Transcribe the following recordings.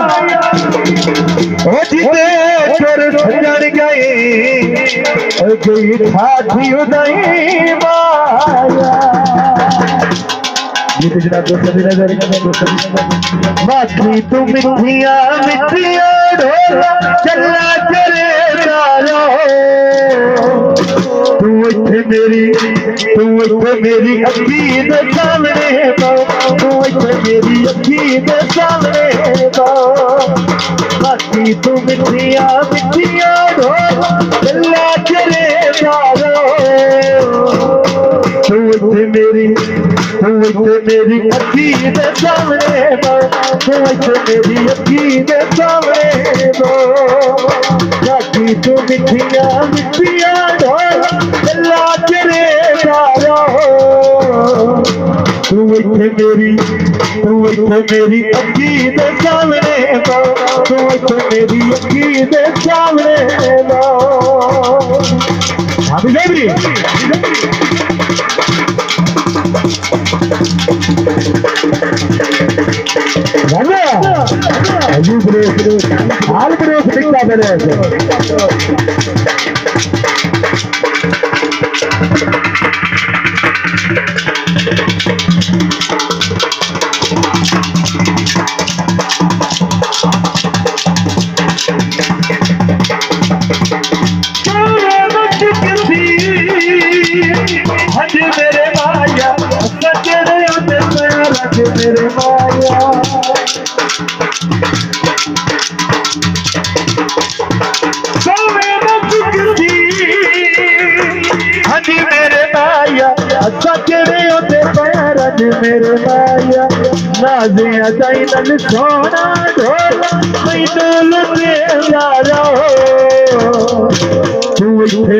ओ जीते छोर सजन गए ओ गई ठाठी उदई माया ये तो जनाब दोस्त भी नजर बाकी तुम मिठिया मिठिया ढोला चला करे तारो तू इत्थे मेरी अखी दे सामने तू इत्थे मेरी अखी दे सामने बाकी तुम मिठिया मिठिया ढोला चला करे तारो तू इत्थे मेरी अखी दे सामने तू इत्थे मेरी अखी दे सामने बाकी तू मिठिया मिठिया ढोला चला करे तारो तू इत्थे मेरी अखी दे सामने तू इत्थे मेरी अखी दे सामने अभी नहीं हाल ब्रेक दिखता मेरे मेरे माया मेरे माया हज मेरे माया सचड़े होते पैरज मेरे माया नाजिया ताई नल सोना ढोला मैनू लुटे यारो तू इत्थे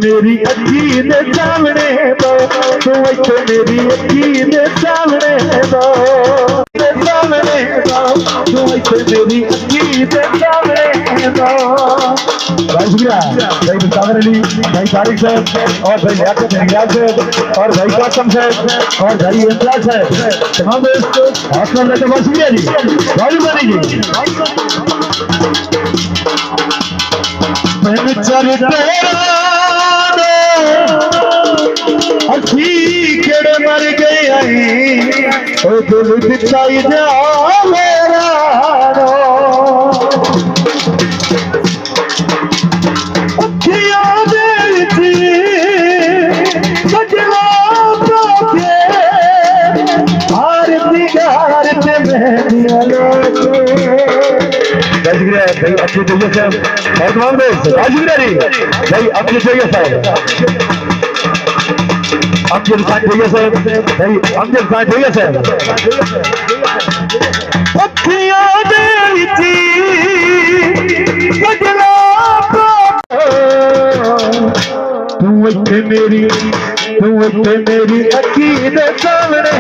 मेरी अखी दे सामने तू इत्थे मेरी अखी दे सामने तू इत्थे मेरी अखी दे सामने भाई मुसावर अली भाई तारिक साहब और भाई लियाकत निगरान साहब और भाई कासम साहब और भाई इमरान साहब तमाम दोस्त हौसला लेकर बहुत शुक्रिया जी मेहरबानी जी मैंने अखी केड़े मर गए ओ दिल दिखाई जा मेरा भाई अच्छे चाहिए साहब और तमाम दोस्त भाई अच्छे चाहिए साहब अमजद खान चाहिए साहब भाई अमजद खान चाहिए साहब तू इत्थे मेरी अखी दे सामने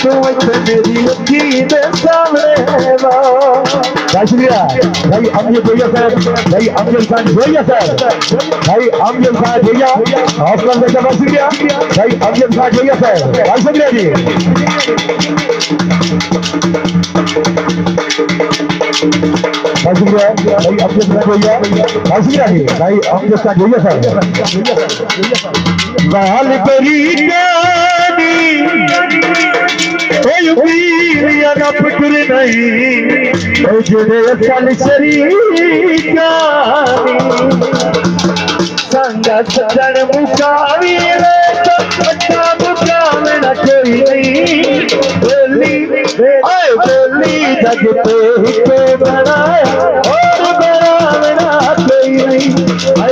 तू इत्थे मेरी अखी दे सामने शुक्रिया भाई अमजद भैया साहब भाई अमजद खान भैया साहब भाई अमजद खान भैया हौसला देकर बहुत शुक्रिया भाई अमजद खान भैया साहब बहुत शुक्रिया जी बहुत शुक्रिया भाई अमजद खान भैया बहुत शुक्रिया जी भाई अमजद खान भैया साहब बाल करी ना फिक्र नहीं जुड़े असल शरीका संगा सजन मुकावी अच्छा मुकाम न कोई नहीं बोली जग पे हिको बनाया और बनावना कोई नहीं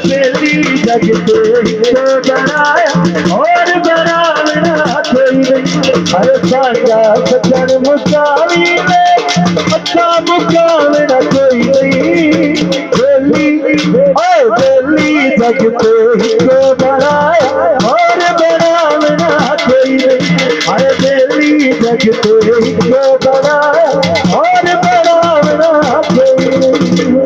बेली जग पे हिको बनाया और बनावना कोई नहीं अरे संगा सजन मुकावी अच्छा मुकाम न कोई नहीं बोली जग पे हिको बनाया और बनावना कोई नहीं अरे बेली जग पे हिको बनाया और बनावना कोई नहीं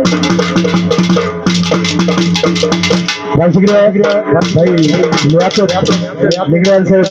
भाई शुक्रिया भाई लियाकत निगरान साहब